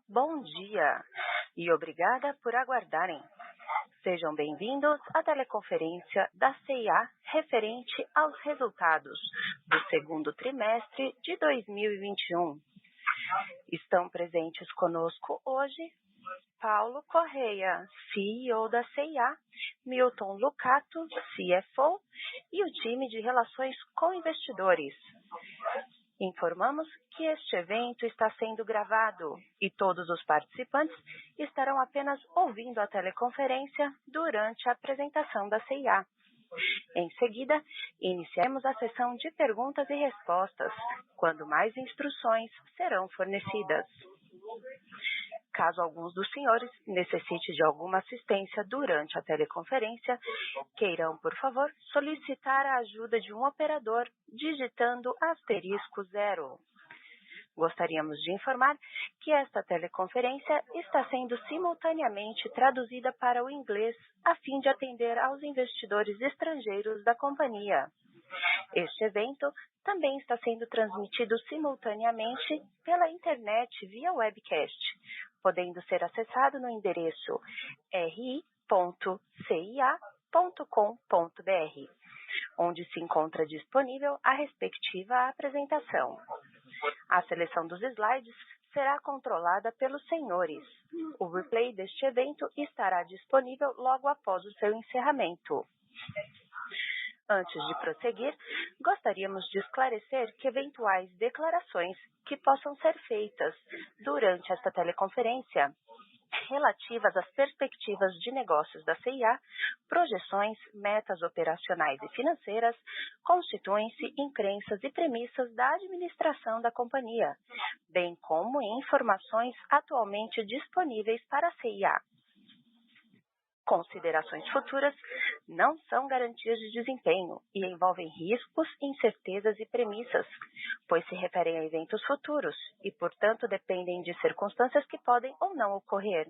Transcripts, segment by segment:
Bom dia e obrigada por aguardarem. Sejam bem-vindos à teleconferência da CIA referente aos resultados do segundo trimestre de 2021. Estão presentes conosco hoje Paulo Correia, CEO da CIA, Milton Lucato, CFO, e o time de relações com investidores. Informamos que este evento está sendo gravado e todos os participantes estarão apenas ouvindo a teleconferência durante a apresentação da CIA. Em seguida, iniciaremos a sessão de perguntas e respostas, quando mais instruções serão fornecidas. Caso alguns dos senhores necessite de alguma assistência durante a teleconferência, queiram, por favor, solicitar a ajuda de um operador digitando *0. Gostaríamos de informar que esta teleconferência está sendo simultaneamente traduzida para o inglês a fim de atender aos investidores estrangeiros da companhia. Este evento também está sendo transmitido simultaneamente pela internet via webcast, podendo ser acessado no endereço ri.cia.com.br, onde se encontra disponível a respectiva apresentação. A seleção dos slides será controlada pelos senhores. O replay deste evento estará disponível logo após o seu encerramento. Antes de prosseguir, gostaríamos de esclarecer que eventuais declarações que possam ser feitas durante esta teleconferência relativas às perspectivas de negócios da CIA, projeções, metas operacionais e financeiras, constituem-se em crenças e premissas da administração da companhia, bem como em informações atualmente disponíveis para a CIA. Considerações futuras não são garantias de desempenho e envolvem riscos, incertezas e premissas, pois se referem a eventos futuros e, portanto, dependem de circunstâncias que podem ou não ocorrer.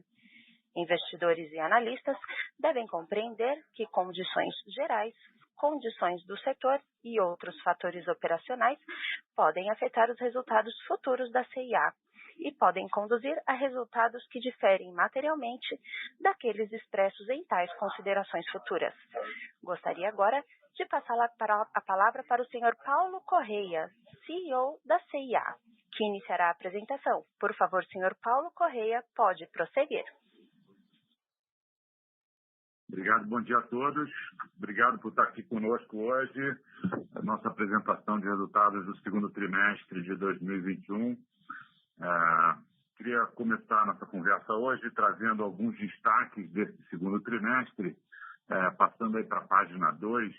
Investidores e analistas devem compreender que condições gerais, condições do setor e outros fatores operacionais podem afetar os resultados futuros da CIA e podem conduzir a resultados que diferem materialmente daqueles expressos em tais considerações futuras. Gostaria agora de passar a palavra para o Sr. Paulo Correia, CEO da CIA, que iniciará a apresentação. Por favor, Sr. Paulo Correia, pode prosseguir. Obrigado, bom dia a todos. Obrigado por estar aqui conosco hoje, a nossa apresentação de resultados do segundo trimestre de 2021. Queria começar nossa conversa hoje trazendo alguns destaques desse segundo trimestre, passando aí para a página 2.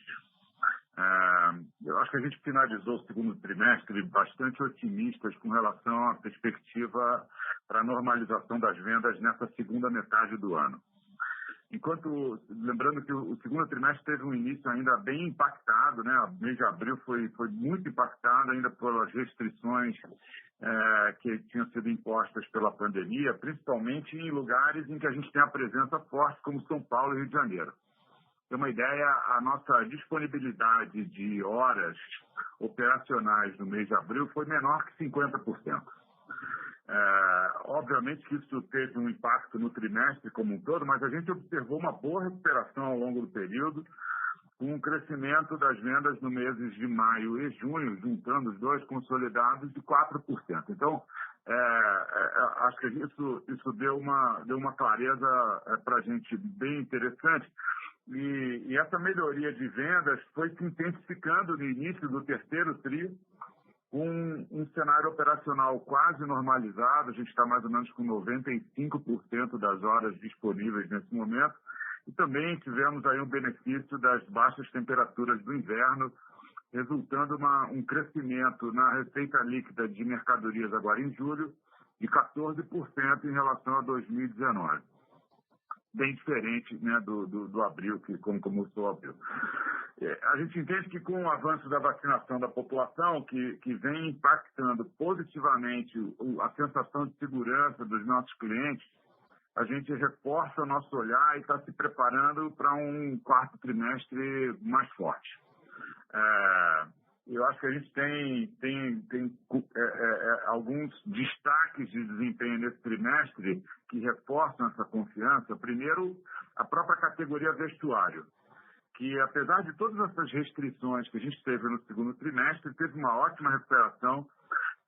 Eu acho que a gente finalizou o segundo trimestre bastante otimistas com relação à perspectiva para a normalização das vendas nessa segunda metade do ano. Lembrando que o segundo trimestre teve um início ainda bem impactado, né? O mês de abril foi muito impactado ainda pelas restrições que tinham sido impostas pela pandemia, principalmente em lugares em que a gente tem a presença forte, como São Paulo e Rio de Janeiro. Para ter uma ideia, a nossa disponibilidade de horas operacionais no mês de abril foi menor que 50%. Obviamente que isso teve um impacto no trimestre como um todo, mas a gente observou uma boa recuperação ao longo do período, com um crescimento das vendas no meses de maio e junho, juntando os dois consolidados, de 4%. Então, acho que isso deu uma clareza para a gente bem interessante. E essa melhoria de vendas foi se intensificando no início do terceiro tri, com um cenário operacional quase normalizado. A gente está mais ou menos com 95% das horas disponíveis nesse momento. E também tivemos aí um benefício das baixas temperaturas do inverno, resultando um crescimento na receita líquida de mercadorias agora em julho de 14% em relação a 2019. Bem diferente, né, do abril, como começou o abril. A gente entende que com o avanço da vacinação da população, que vem impactando positivamente a sensação de segurança dos nossos clientes, a gente reforça o nosso olhar e está se preparando para um quarto trimestre mais forte. eu acho que a gente tem alguns destaques de desempenho nesse trimestre que reforçam essa confiança. Primeiro, a própria categoria vestuário, que apesar de todas essas restrições que a gente teve no segundo trimestre, teve uma ótima recuperação,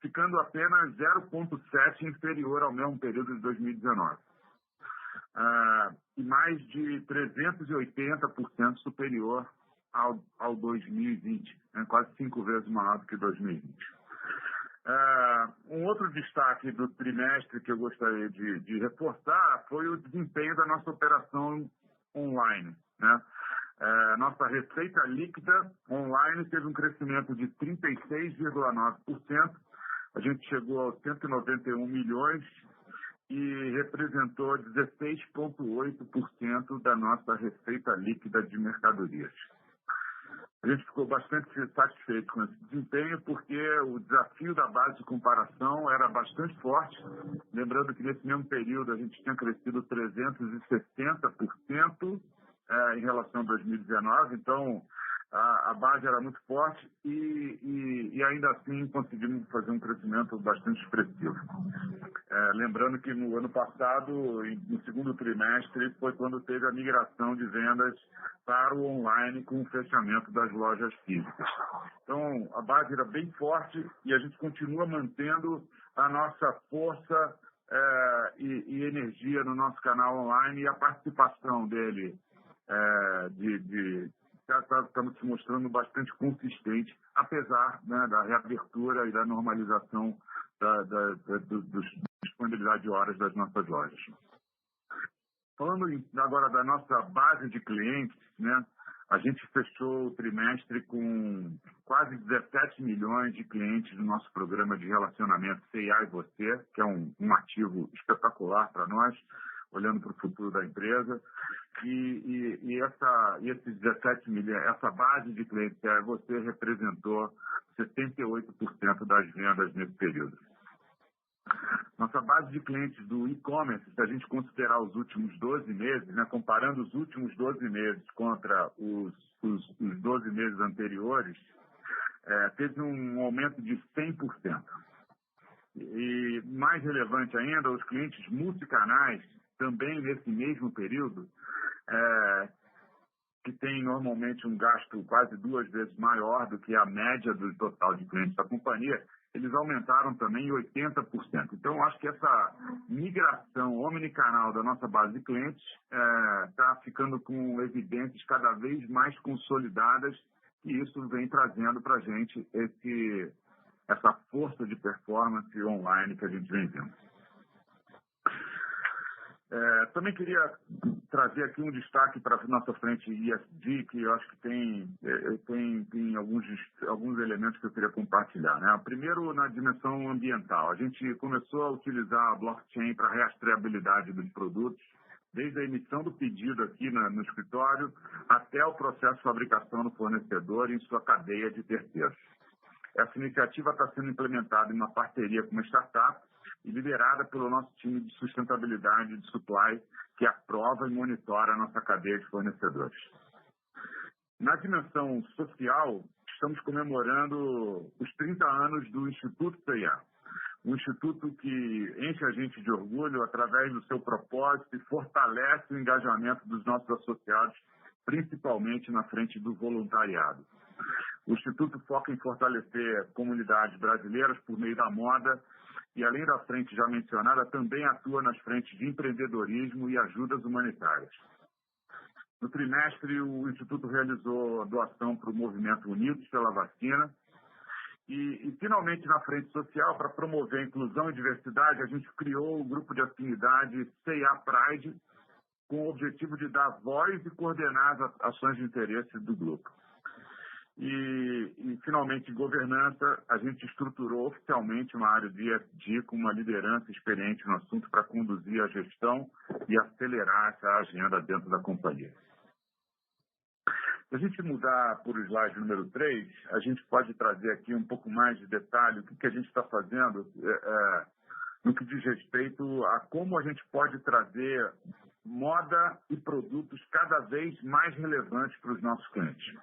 ficando apenas 0,7 inferior ao mesmo período de 2019. E mais de 380% superior ao 2020, né? Quase 5 vezes maior do que 2020. Um outro destaque do trimestre que eu gostaria de reforçar foi o desempenho da nossa operação online, né? Nossa receita líquida online teve um crescimento de 36,9%. A gente chegou aos 191 milhões e representou 16,8% da nossa receita líquida de mercadorias. A gente ficou bastante satisfeito com esse desempenho porque o desafio da base de comparação era bastante forte. Lembrando que nesse mesmo período a gente tinha crescido 360% em relação a 2019, então a base era muito forte e ainda assim conseguimos fazer um crescimento bastante expressivo. Lembrando que no ano passado, no segundo trimestre, foi quando teve a migração de vendas para o online com o fechamento das lojas físicas. Então, a base era bem forte e a gente continua mantendo a nossa força e energia no nosso canal online e a participação dele estamos se mostrando bastante consistente, apesar, né, da reabertura e da normalização da disponibilidade de horas das nossas lojas. Falando agora da nossa base de clientes, né, a gente fechou o trimestre com quase 17 milhões de clientes do nosso programa de relacionamento C&A e Você, que é um ativo espetacular para nós, olhando para o futuro da empresa. E esses 17 milhões, essa base de clientes C&A e Você representou 78% das vendas nesse período. Nossa base de clientes do e-commerce, se a gente considerar os últimos 12 meses, né, comparando os últimos 12 meses contra os 12 meses anteriores, teve um aumento de 100%. E mais relevante ainda, os clientes multicanais, também nesse mesmo período, que tem normalmente um gasto quase 2 vezes maior do que a média do total de clientes da companhia, eles aumentaram também em 80%. Então, eu acho que essa migração omnicanal da nossa base de clientes está ficando com evidências cada vez mais consolidadas e isso vem trazendo para a gente essa força de performance online que a gente vem vendo. Também queria trazer aqui um destaque para a nossa frente ESG, que eu acho que tem alguns elementos que eu queria compartilhar, né? Primeiro, na dimensão ambiental. A gente começou a utilizar a blockchain para a rastreabilidade dos produtos, desde a emissão do pedido aqui no escritório até o processo de fabricação do fornecedor em sua cadeia de terceiros. Essa iniciativa está sendo implementada em uma parceria com uma startup e liderada pelo nosso time de sustentabilidade de supply, que aprova e monitora a nossa cadeia de fornecedores. Na dimensão social, estamos comemorando os 30 anos do Instituto C&A, um instituto que enche a gente de orgulho através do seu propósito e fortalece o engajamento dos nossos associados, principalmente na frente do voluntariado. O Instituto foca em fortalecer comunidades brasileiras por meio da moda e, além da frente já mencionada, também atua nas frentes de empreendedorismo e ajudas humanitárias. No trimestre, o Instituto realizou doação para o Movimento Unidos pela Vacina e, finalmente, na frente social, para promover a inclusão e diversidade, a gente criou o grupo de afinidade C&A Pride com o objetivo de dar voz e coordenar as ações de interesse do grupo. E, finalmente, em governança, a gente estruturou oficialmente uma área de ESG com uma liderança experiente no assunto para conduzir a gestão e acelerar essa agenda dentro da companhia. Se a gente mudar para o slide número 3, a gente pode trazer aqui um pouco mais de detalhe o que a gente está fazendo no que diz respeito a como a gente pode trazer moda e produtos cada vez mais relevantes para os nossos clientes.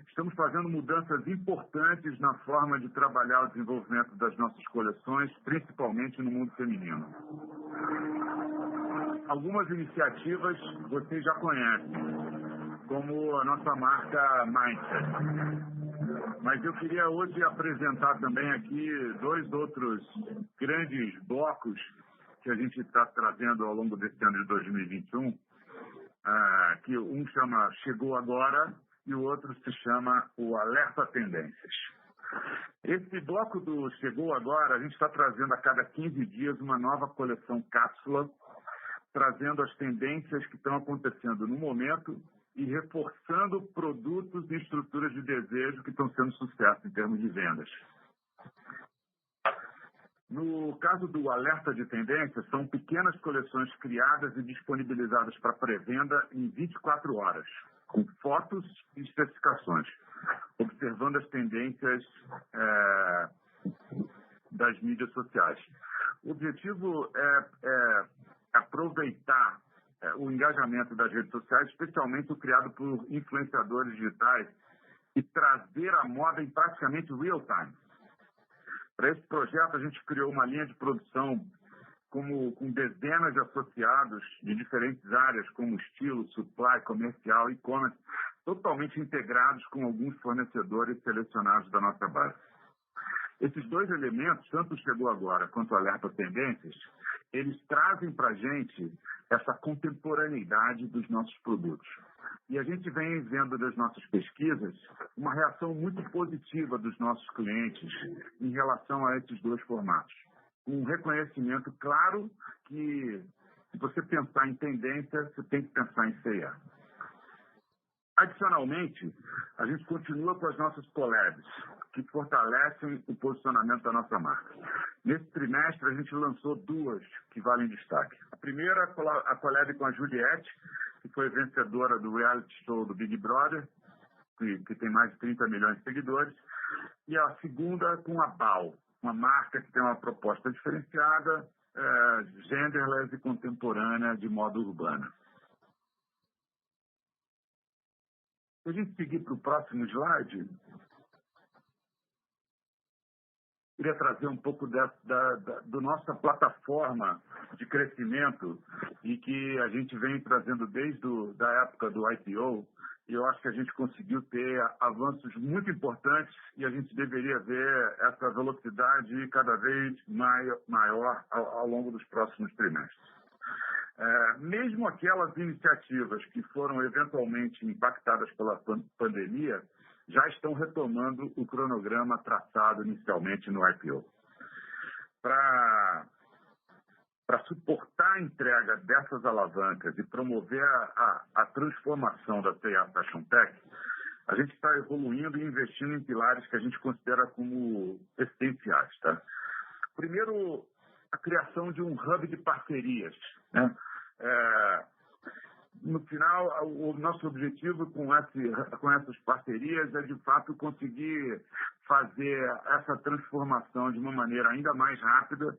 Estamos fazendo mudanças importantes na forma de trabalhar o desenvolvimento das nossas coleções, principalmente no mundo feminino. Algumas iniciativas vocês já conhecem, como a nossa marca Mindset. Mas eu queria hoje apresentar também aqui 2 outros grandes blocos que a gente está trazendo ao longo desse ano de 2021, que um chama Chegou Agora e o outro se chama o Alerta Tendências. Esse bloco do Chegou Agora, a gente está trazendo a cada 15 dias uma nova coleção cápsula, trazendo as tendências que estão acontecendo no momento e reforçando produtos e estruturas de desejo que estão sendo sucesso em termos de vendas. No caso do Alerta de Tendências, são pequenas coleções criadas e disponibilizadas para pré-venda em 24 horas, com fotos e especificações, observando as tendências das mídias sociais. O objetivo é aproveitar o engajamento das redes sociais, especialmente o criado por influenciadores digitais, e trazer a moda em praticamente real time. Para esse projeto, a gente criou uma linha de produção com dezenas de associados de diferentes áreas, como estilo, supply, comercial e e-commerce, totalmente integrados com alguns fornecedores selecionados da nossa base. Esses 2 elementos, tanto o Chegou Agora quanto o Alerta Tendências, eles trazem para a gente essa contemporaneidade dos nossos produtos. E a gente vem vendo das nossas pesquisas uma reação muito positiva dos nossos clientes em relação a esses 2 formatos. Um reconhecimento claro que, se você pensar em tendência, você tem que pensar em C&A. Adicionalmente, a gente continua com as nossas collabs, que fortalecem o posicionamento da nossa marca. Nesse trimestre, a gente lançou 2 que valem destaque. A primeira, a collab com a Juliette, que foi vencedora do reality show do Big Brother, que tem mais de 30 milhões de seguidores. E a segunda com a BAU, uma marca que tem uma proposta diferenciada, genderless e contemporânea de moda urbana. Se a gente seguir para o próximo slide, queria trazer um pouco da nossa plataforma de crescimento e que a gente vem trazendo desde a época do IPO, e eu acho que a gente conseguiu ter avanços muito importantes e a gente deveria ver essa velocidade cada vez maior ao longo dos próximos trimestres. Mesmo aquelas iniciativas que foram eventualmente impactadas pela pandemia, já estão retomando o cronograma traçado inicialmente no IPO. Para suportar a entrega dessas alavancas e promover a transformação da C&A Fashion Tech, a gente está evoluindo e investindo em pilares que a gente considera como essenciais. Tá? Primeiro, a criação de um hub de parcerias, né? No final, o nosso objetivo com essas parcerias é, de fato, conseguir fazer essa transformação de uma maneira ainda mais rápida,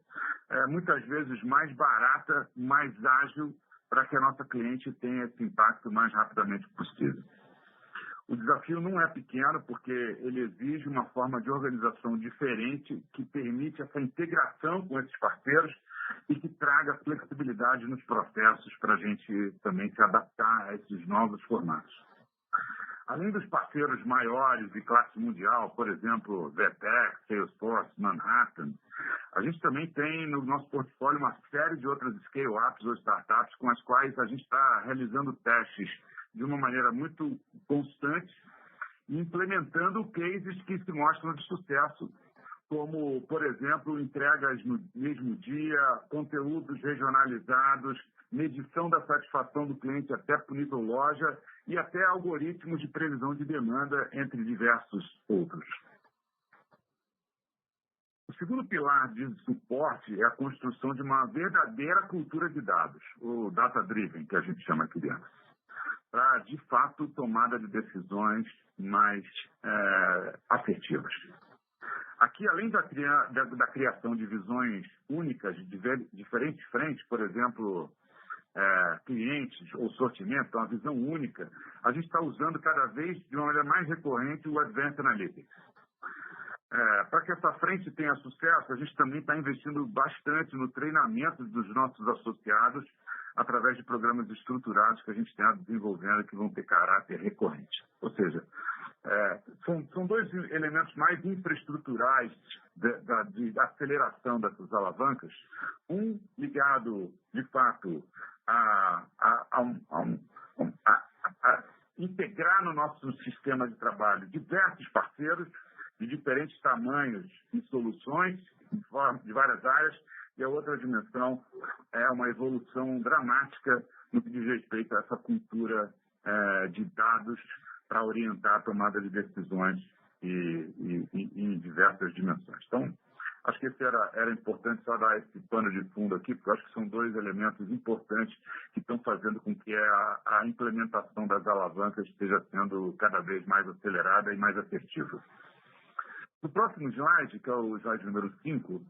muitas vezes mais barata, mais ágil, para que a nossa cliente tenha esse impacto o mais rapidamente possível. O desafio não é pequeno, porque ele exige uma forma de organização diferente que permite essa integração com esses parceiros e que traga flexibilidade nos processos para a gente também se adaptar a esses novos formatos. Além dos parceiros maiores de classe mundial, por exemplo, Vertex, Salesforce, Manhattan, a gente também tem no nosso portfólio uma série de outras scale-ups ou startups com as quais a gente está realizando testes de uma maneira muito constante e implementando cases que se mostram de sucesso, como, por exemplo, entregas no mesmo dia, conteúdos regionalizados, medição da satisfação do cliente até por nível loja e até algoritmos de previsão de demanda, entre diversos outros. O segundo pilar de suporte é a construção de uma verdadeira cultura de dados, o data-driven, que a gente chama aqui dentro, para, de fato, tomada de decisões mais assertivas. Aqui, além da criação de visões únicas de diferentes frentes, por exemplo, clientes ou sortimento, uma visão única, a gente está usando cada vez de uma maneira mais recorrente o Advanced Analytics. Para que essa frente tenha sucesso, a gente também está investindo bastante no treinamento dos nossos associados através de programas estruturados que a gente está desenvolvendo que vão ter caráter recorrente. Ou seja, são dois elementos mais infraestruturais de aceleração dessas alavancas. Um ligado, de fato, a integrar no nosso sistema de trabalho diversos parceiros de diferentes tamanhos e soluções de várias áreas, e a outra dimensão é uma evolução dramática no que diz respeito a essa cultura de dados para orientar a tomada de decisões em diversas dimensões. Então, acho que era importante só dar esse pano de fundo aqui, porque eu acho que são dois elementos importantes que estão fazendo com que a implementação das alavancas esteja sendo cada vez mais acelerada e mais assertiva. No próximo slide, que é o slide número 5,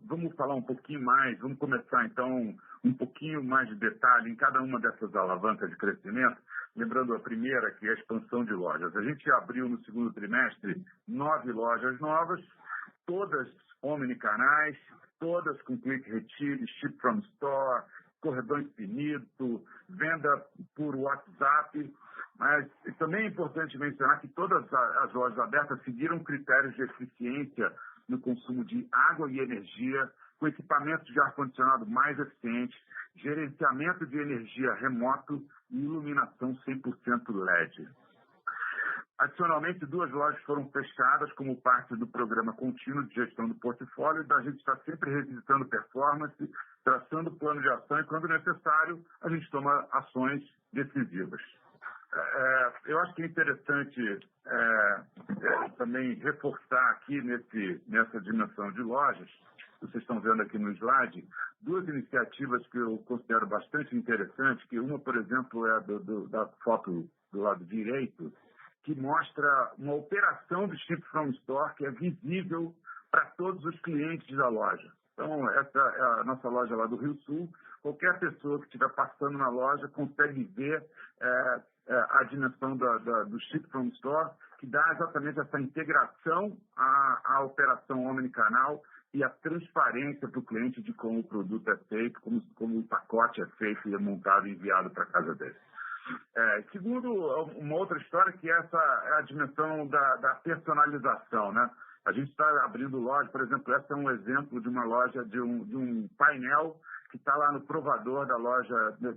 vamos falar um pouquinho mais, vamos começar então um pouquinho mais de detalhe em cada uma dessas alavancas de crescimento, lembrando a primeira, que é a expansão de lojas. A gente abriu no segundo trimestre 9 lojas novas, todas omnicanais, todas com Quick Retire, Ship from Store, corredor infinito, venda por WhatsApp. Mas também é importante mencionar que todas as lojas abertas seguiram critérios de eficiência no consumo de água e energia, com equipamentos de ar-condicionado mais eficientes, gerenciamento de energia remoto e iluminação 100% LED. Adicionalmente, 2 lojas foram fechadas como parte do programa contínuo de gestão do portfólio, da gente está sempre revisitando performance, traçando plano de ação e, quando necessário, a gente toma ações decisivas. Eu acho que é interessante também reforçar aqui nessa dimensão de lojas, vocês estão vendo aqui no slide, 2 iniciativas que eu considero bastante interessantes, que uma, por exemplo, é da foto do lado direito, que mostra uma operação do Ship from Store que é visível para todos os clientes da loja. Então, essa é a nossa loja lá do Rio Sul. Qualquer pessoa que estiver passando na loja consegue ver a dimensão do Ship from Store, que dá exatamente essa integração à operação omnicanal e a transparência para o cliente de como o produto é feito, como o pacote é feito e é montado e enviado para a casa dele. Segundo, uma outra história, que essa é a dimensão da personalização, né? A gente está abrindo loja, por exemplo, essa é um exemplo de uma loja, de um painel que está lá no provador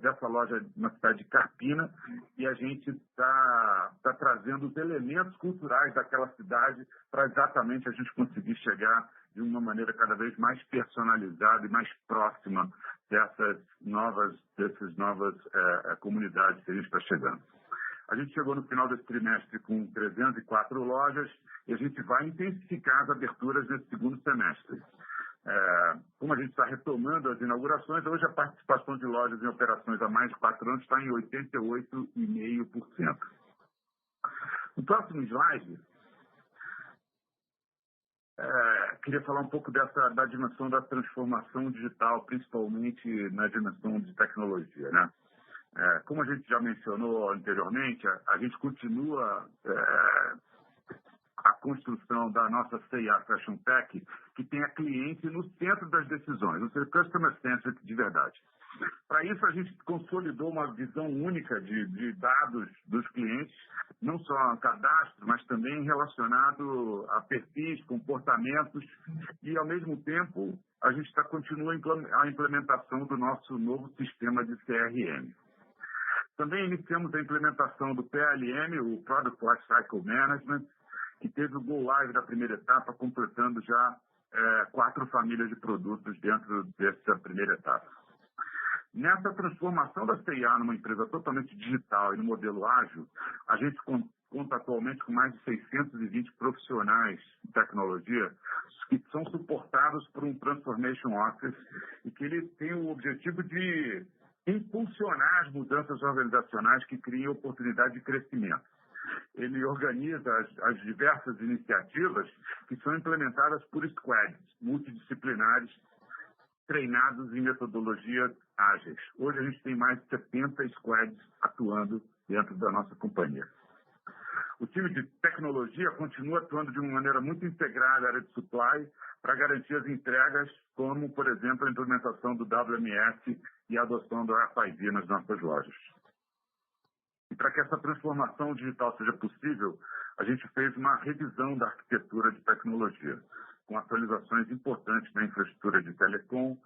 dessa loja na cidade de Carpina, e a gente está trazendo os elementos culturais daquela cidade para exatamente a gente conseguir chegar de uma maneira cada vez mais personalizada e mais próxima dessas novas comunidades que a gente está chegando. A gente chegou no final desse trimestre com 304 lojas e a gente vai intensificar as aberturas nesse segundo semestre. Como a gente está retomando as inaugurações, hoje a participação de lojas em operações há mais de 4 anos está em 88,5%. No próximo slide, queria falar um pouco da dimensão da transformação digital, principalmente na dimensão de tecnologia, né? Como a gente já mencionou anteriormente, a gente continua a construção da nossa C&A Fashion Tech, que tem a cliente no centro das decisões, ou seja, Customer Centric de verdade. Para isso, a gente consolidou uma visão única de dados dos clientes, não só a cadastro, mas também relacionado a perfis, comportamentos, e, ao mesmo tempo, a gente continua a implementação do nosso novo sistema de CRM. Também iniciamos a implementação do PLM, o Product Lifecycle Management, que teve o Go Live da primeira etapa, completando já 4 famílias de produtos dentro dessa primeira etapa. Nessa transformação da C&A numa empresa totalmente digital e no modelo ágil, a gente conta atualmente com mais de 620 profissionais de tecnologia que são suportados por um Transformation Office e que ele tem o objetivo de impulsionar as mudanças organizacionais que criem oportunidade de crescimento. Ele organiza as diversas iniciativas que são implementadas por squads multidisciplinares treinados em metodologias ágeis. Hoje a gente tem mais de 70 squads atuando dentro da nossa companhia. O time de tecnologia continua atuando de uma maneira muito integrada na área de supply para garantir as entregas, como, por exemplo, a implementação do WMS e a adoção do RFID nas nossas lojas. E para que essa transformação digital seja possível, a gente fez uma revisão da arquitetura de tecnologia, com atualizações importantes na infraestrutura de telecom,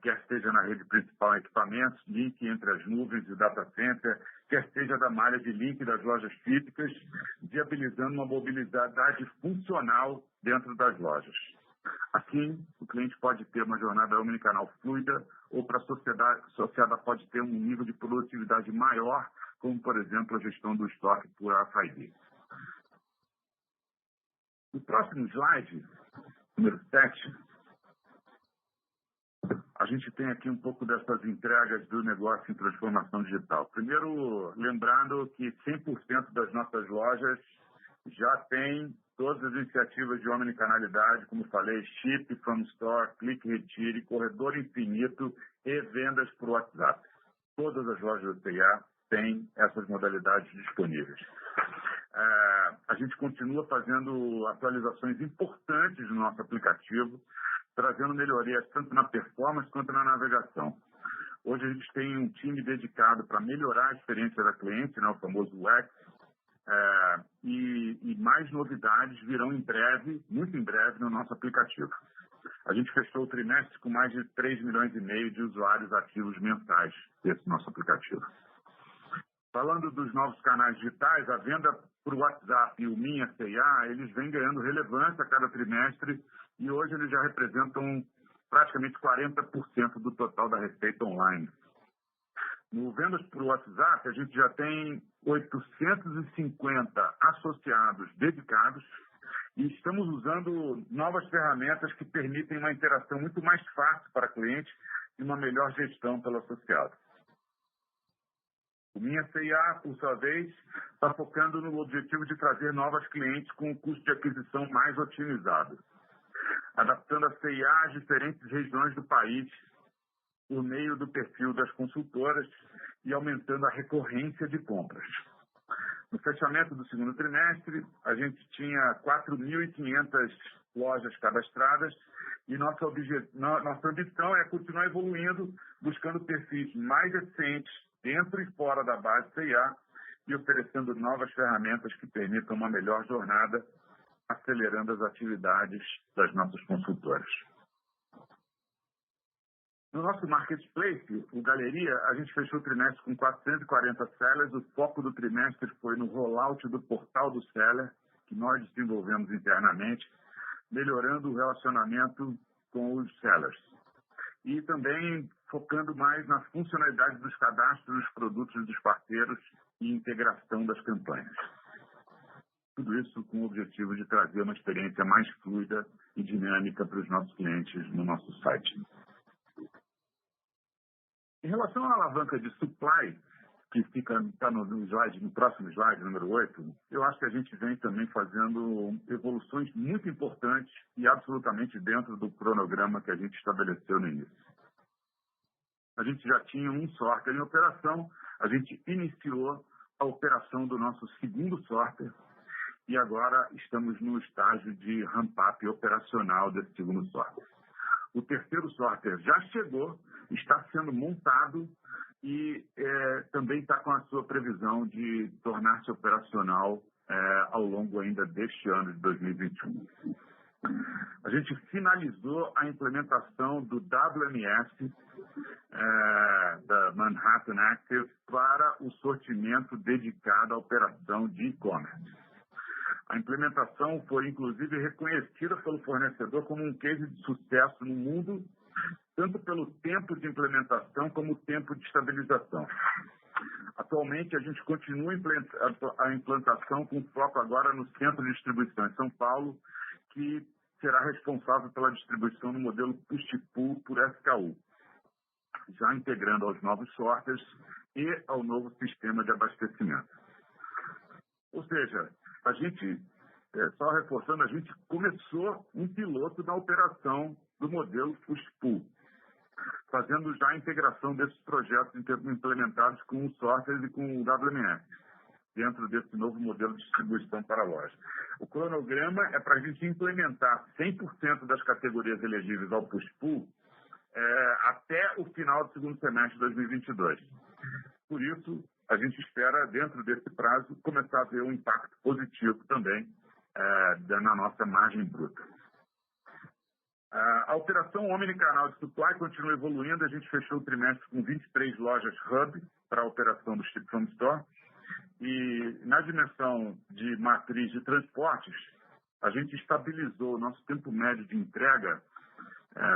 quer seja na rede principal em equipamentos, link entre as nuvens e o data center, quer seja da malha de link das lojas físicas, viabilizando uma mobilidade funcional dentro das lojas. Assim, o cliente pode ter uma jornada omnicanal fluida ou para a associada pode ter um nível de produtividade maior, como, por exemplo, a gestão do estoque por RFID. No próximo slide, número 7, a gente tem aqui um pouco dessas entregas do negócio em transformação digital. Primeiro, lembrando que 100% das nossas lojas já têm todas as iniciativas de omnicanalidade, como falei, Ship from Store, Click Retire, Corredor Infinito e vendas por WhatsApp. Todas as lojas da C&A têm essas modalidades disponíveis. A gente continua fazendo atualizações importantes no nosso aplicativo, trazendo melhorias tanto na performance quanto na navegação. Hoje a gente tem um time dedicado para melhorar a experiência da cliente, né, o famoso UX, e mais novidades virão em breve, muito em breve, no nosso aplicativo. A gente fechou o trimestre com mais de 3,5 milhões de usuários ativos mensais desse nosso aplicativo. Falando dos novos canais digitais, a venda por WhatsApp e o Minha C&A, eles vêm ganhando relevância a cada trimestre e hoje eles já representam praticamente 40% do total da receita online. No vendas por WhatsApp, a gente já tem 850 associados dedicados e estamos usando novas ferramentas que permitem uma interação muito mais fácil para o cliente e uma melhor gestão pelo associado. O Minha C&A, por sua vez, está focando no objetivo de trazer novos clientes com um custo de aquisição mais otimizado, adaptando a C&A às diferentes regiões do país por meio do perfil das consultoras e aumentando a recorrência de compras. No fechamento do segundo trimestre, a gente tinha 4.500 lojas cadastradas e nossa ambição é continuar evoluindo, buscando perfis mais eficientes dentro e fora da base C&A e oferecendo novas ferramentas que permitam uma melhor jornada, acelerando as atividades das nossas consultoras. No nosso marketplace, o Galeria, a gente fechou o trimestre com 440 sellers. O foco do trimestre foi no rollout do portal do seller, que nós desenvolvemos internamente, melhorando o relacionamento com os sellers. E também focando mais na funcionalidade dos cadastros dos produtos dos parceiros e integração das campanhas. Tudo isso com o objetivo de trazer uma experiência mais fluida e dinâmica para os nossos clientes no nosso site. Em relação à alavanca de supply, que está no próximo slide, número 8, eu acho que a gente vem também fazendo evoluções muito importantes e absolutamente dentro do cronograma que a gente estabeleceu no início. A gente já tinha um sorter em operação, a gente iniciou a operação do nosso segundo sorter e agora estamos no estágio de ramp-up operacional desse segundo sorter. O terceiro sorter já chegou, está sendo montado e também está com a sua previsão de tornar-se operacional ao longo ainda deste ano de 2021. A gente finalizou a implementação do WMS da Manhattan Active para o sortimento dedicado à operação de e-commerce. A implementação foi, inclusive, reconhecida pelo fornecedor como um case de sucesso no mundo, tanto pelo tempo de implementação como o tempo de estabilização. Atualmente, a gente continua a implantação com foco agora no centro de distribuição em São Paulo, que será responsável pela distribuição no modelo push-pull por SKU, já integrando aos novos sorters e ao novo sistema de abastecimento. Ou seja, a gente, só reforçando, a gente começou um piloto na operação do modelo push-pull. fazendo já a integração desses projetos implementados com o Sorters e com o WMS, dentro desse novo modelo de distribuição para a loja. O cronograma é para a gente implementar 100% das categorias elegíveis ao push-pull até o final do segundo semestre de 2022. Por isso, a gente espera, dentro desse prazo, começar a ver um impacto positivo também na nossa margem bruta. A operação Omnicanal de Supply continua evoluindo. A gente fechou o trimestre com 23 lojas Hub para a operação do Ship from Store. E na dimensão de matriz de transportes, a gente estabilizou o nosso tempo médio de entrega,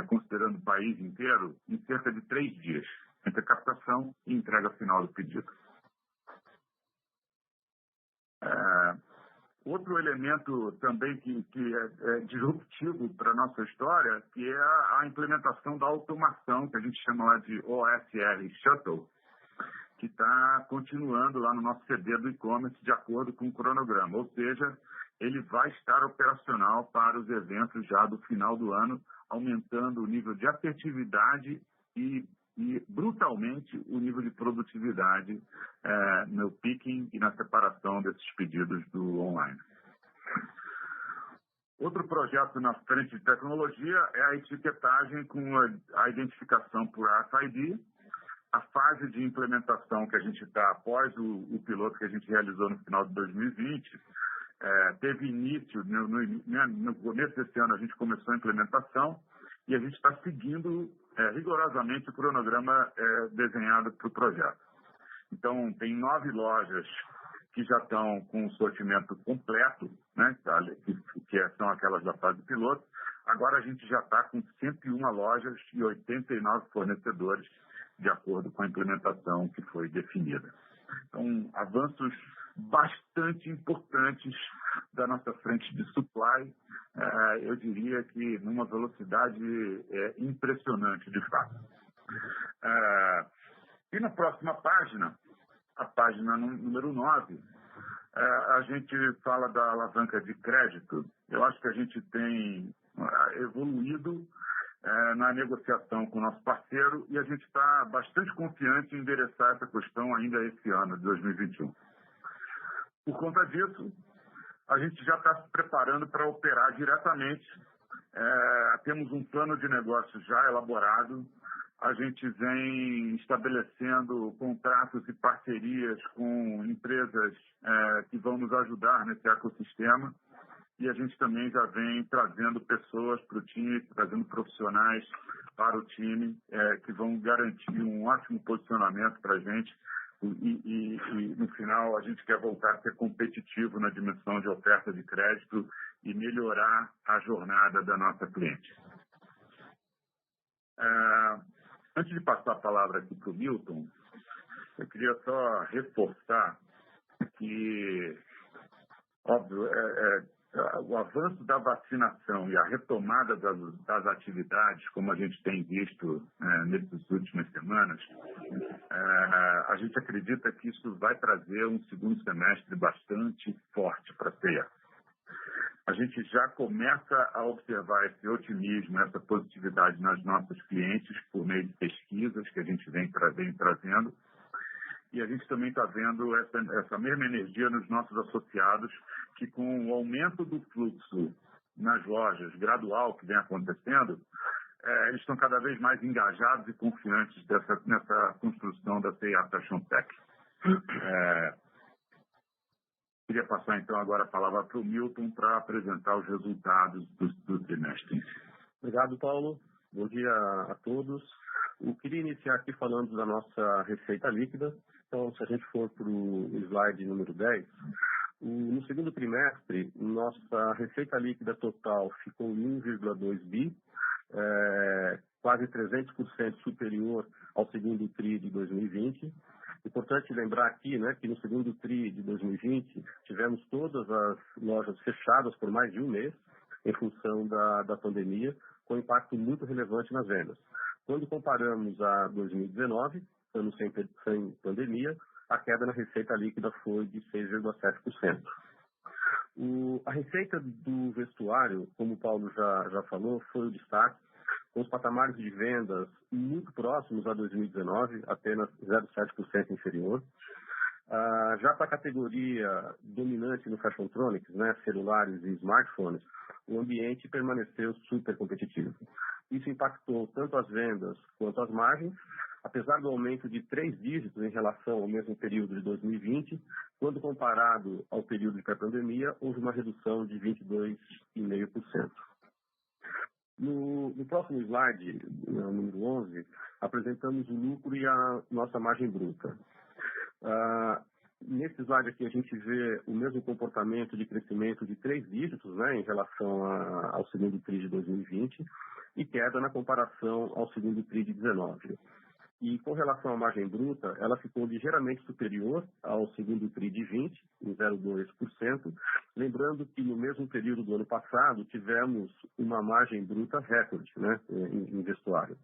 considerando o país inteiro, em cerca de 3 dias, entre a captação e entrega final do pedido. Outro elemento também que é disruptivo para a nossa história, que é a implementação da automação, que a gente chama lá de OSR Shuttle, que está continuando lá no nosso CD do e-commerce de acordo com o cronograma. Ou seja, ele vai estar operacional para os eventos já do final do ano, aumentando o nível de assertividade e brutalmente o nível de produtividade no picking e na separação desses pedidos do online. Outro projeto na frente de tecnologia é a etiquetagem com a identificação por RFID. A fase de implementação que a gente está após o piloto que a gente realizou no final de 2020, teve início, no começo desse ano a gente começou a implementação e a gente está seguindo rigorosamente o cronograma desenhado para o projeto. Então, tem 9 lojas que já estão com o sortimento completo, né, que são aquelas da fase piloto. Agora a gente já está com 101 lojas e 89 fornecedores, de acordo com a implementação que foi definida. Então, avanços bastante importantes da nossa frente de supply, eu diria que numa velocidade impressionante, de fato. E na próxima página, a página número 9, a gente fala da alavanca de crédito. Eu acho que a gente tem evoluído na negociação com o nosso parceiro e a gente está bastante confiante em endereçar essa questão ainda esse ano, de 2021. Por conta disso, a gente já está se preparando para operar diretamente. Temos um plano de negócio já elaborado. A gente vem estabelecendo contratos e parcerias com empresas que vão nos ajudar nesse ecossistema. E a gente também já vem trazendo pessoas para o time, trazendo profissionais para o time, que vão garantir um ótimo posicionamento para a gente. E, no final, a gente quer voltar a ser competitivo na dimensão de oferta de crédito e melhorar a jornada da nossa cliente. Antes de passar a palavra aqui para o Milton, eu queria só reforçar que, óbvio, o avanço da vacinação e a retomada das atividades, como a gente tem visto nessas últimas semanas, a gente acredita que isso vai trazer um segundo semestre bastante forte para a C&A. A gente já começa a observar esse otimismo, essa positividade nas nossas clientes por meio de pesquisas que a gente vem trazendo. E a gente também está vendo essa mesma energia nos nossos associados, que com o aumento do fluxo nas lojas gradual que vem acontecendo, eles estão cada vez mais engajados e confiantes nessa construção da C&A Fashion Tech. Queria passar, então, agora a palavra para o Milton para apresentar os resultados do trimestre. Obrigado, Paulo. Bom dia a todos. Eu queria iniciar aqui falando da nossa receita líquida. Então, se a gente for para o slide número 10, no segundo trimestre, nossa receita líquida total ficou em 1,2 bi, quase 300% superior ao segundo TRI de 2020. Importante lembrar aqui, né, que no segundo TRI de 2020 tivemos todas as lojas fechadas por mais de um mês em função da pandemia, com impacto muito relevante nas vendas. Quando comparamos a 2019, ano sem pandemia, a queda na receita líquida foi de 6,7%. A receita do vestuário, como o Paulo já falou, foi o destaque, com os patamares de vendas muito próximos a 2019, apenas 0,7% inferior. Já para a categoria dominante no Fashiontronics, né, celulares e smartphones, o ambiente permaneceu super competitivo. Isso impactou tanto as vendas quanto as margens, apesar do aumento de 3 dígitos em relação ao mesmo período de 2020, quando comparado ao período de pré-pandemia, houve uma redução de 22,5%. No próximo slide, número 11, apresentamos o lucro e a nossa margem bruta. Nesse slide aqui a gente vê o mesmo comportamento de crescimento de 3 dígitos, né, em relação ao segundo TRI de 2020 e queda na comparação ao segundo TRI de 2019. E com relação à margem bruta, ela ficou ligeiramente superior ao segundo TRI de 20, em 0,2%, lembrando que no mesmo período do ano passado tivemos uma margem bruta recorde, né, em vestuário.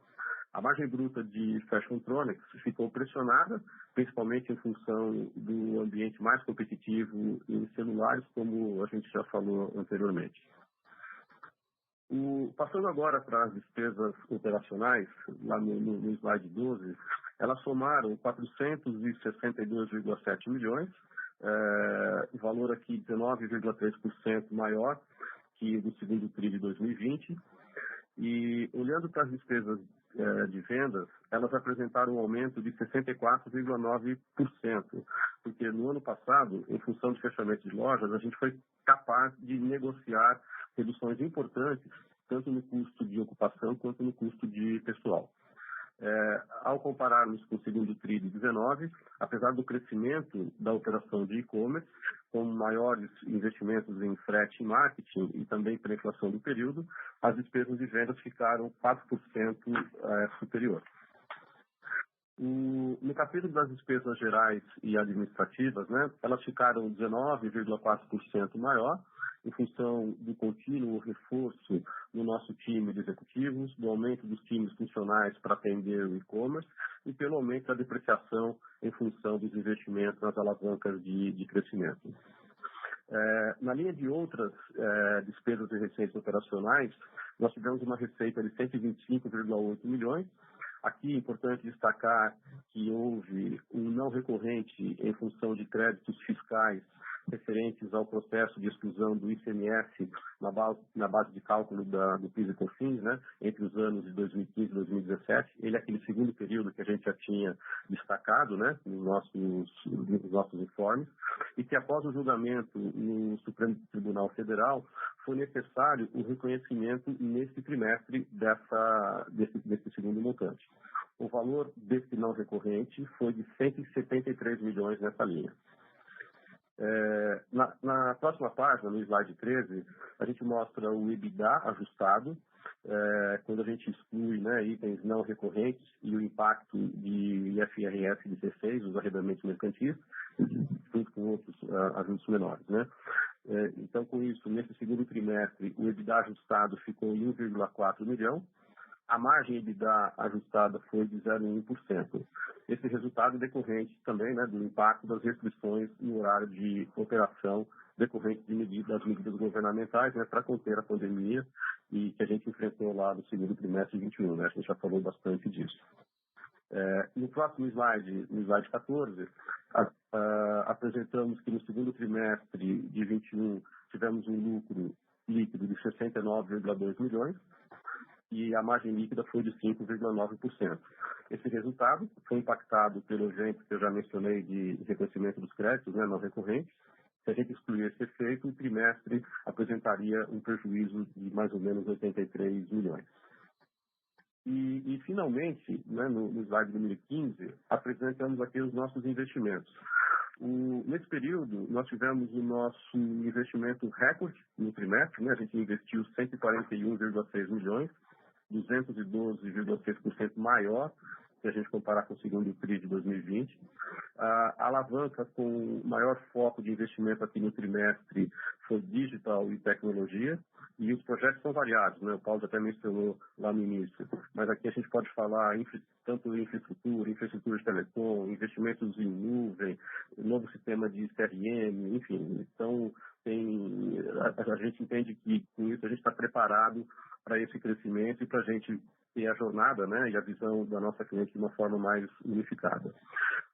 A margem bruta de Fashiontronics ficou pressionada, principalmente em função do ambiente mais competitivo em celulares, como a gente já falou anteriormente. Passando agora para as despesas operacionais, lá no slide 12, elas somaram 462,7 milhões, valor aqui 19,3% maior que do segundo TRI de 2020. E olhando para as despesas de vendas, elas apresentaram um aumento de 64,9%, porque no ano passado, em função do fechamento de lojas, a gente foi capaz de negociar reduções importantes, tanto no custo de ocupação quanto no custo de pessoal. Ao compararmos com o segundo TRI de 19, apesar do crescimento da operação de e-commerce, com maiores investimentos em frete e marketing e também pela inflação do período, as despesas de vendas ficaram 4% superior. No capítulo das despesas gerais e administrativas, né, elas ficaram 19,4% maior, em função do contínuo reforço no nosso time de executivos, do aumento dos times funcionais para atender o e-commerce e pelo aumento da depreciação em função dos investimentos nas alavancas de crescimento. Na linha de outras despesas e receitas operacionais, nós tivemos uma receita de 125,8 milhões. Aqui é importante destacar que houve um não recorrente em função de créditos fiscais referentes ao processo de exclusão do ICMS na base de cálculo do PIS e COFINS, né, entre os anos de 2015 e 2017. Ele é aquele segundo período que a gente já tinha destacado, né, nos nossos informes, e que após o julgamento no Supremo Tribunal Federal foi necessário o reconhecimento neste trimestre desse segundo montante. O valor desse não recorrente foi de 173 milhões nessa linha. Na próxima página, no slide 13, a gente mostra o EBITDA ajustado, quando a gente exclui, né, itens não recorrentes e o impacto de IFRS 16, os arrendamentos mercantis, junto com outros ajustes menores, né? Então, com isso, nesse segundo trimestre, o EBITDA ajustado ficou em 1,4 milhão. A margem EBITDA ajustada foi de 0,1%. Esse resultado é decorrente também, né, do impacto das restrições no horário de operação decorrente das medidas governamentais, né, para conter a pandemia e que a gente enfrentou lá no segundo trimestre de 2021. Né? A gente já falou bastante disso. No próximo slide, no slide 14, apresentamos que no segundo trimestre de 2021 tivemos um lucro líquido de 69,2 milhões e a margem líquida foi de 5,9%. Esse resultado foi impactado pelo evento que eu já mencionei de reconhecimento dos créditos, né, não recorrentes. Se a gente excluir esse efeito, o trimestre apresentaria um prejuízo de mais ou menos 83 milhões. E finalmente, né, no slide número 15, apresentamos aqui os nossos investimentos. Nesse período, nós tivemos o nosso investimento recorde no trimestre, né? A gente investiu 141,6 milhões, 212,6% maior se a gente comparar com o segundo TRI de 2020. A alavanca com maior foco de investimento aqui no trimestre foi digital e tecnologia, e os projetos são variados, né? O Paulo até mencionou lá no início, mas aqui a gente pode falar tanto em infraestrutura de telecom, investimentos em nuvem, novo sistema de CRM, enfim. Então, a gente entende que com isso a gente está preparado para esse crescimento e para a gente ter a jornada, né, e a visão da nossa cliente de uma forma mais unificada.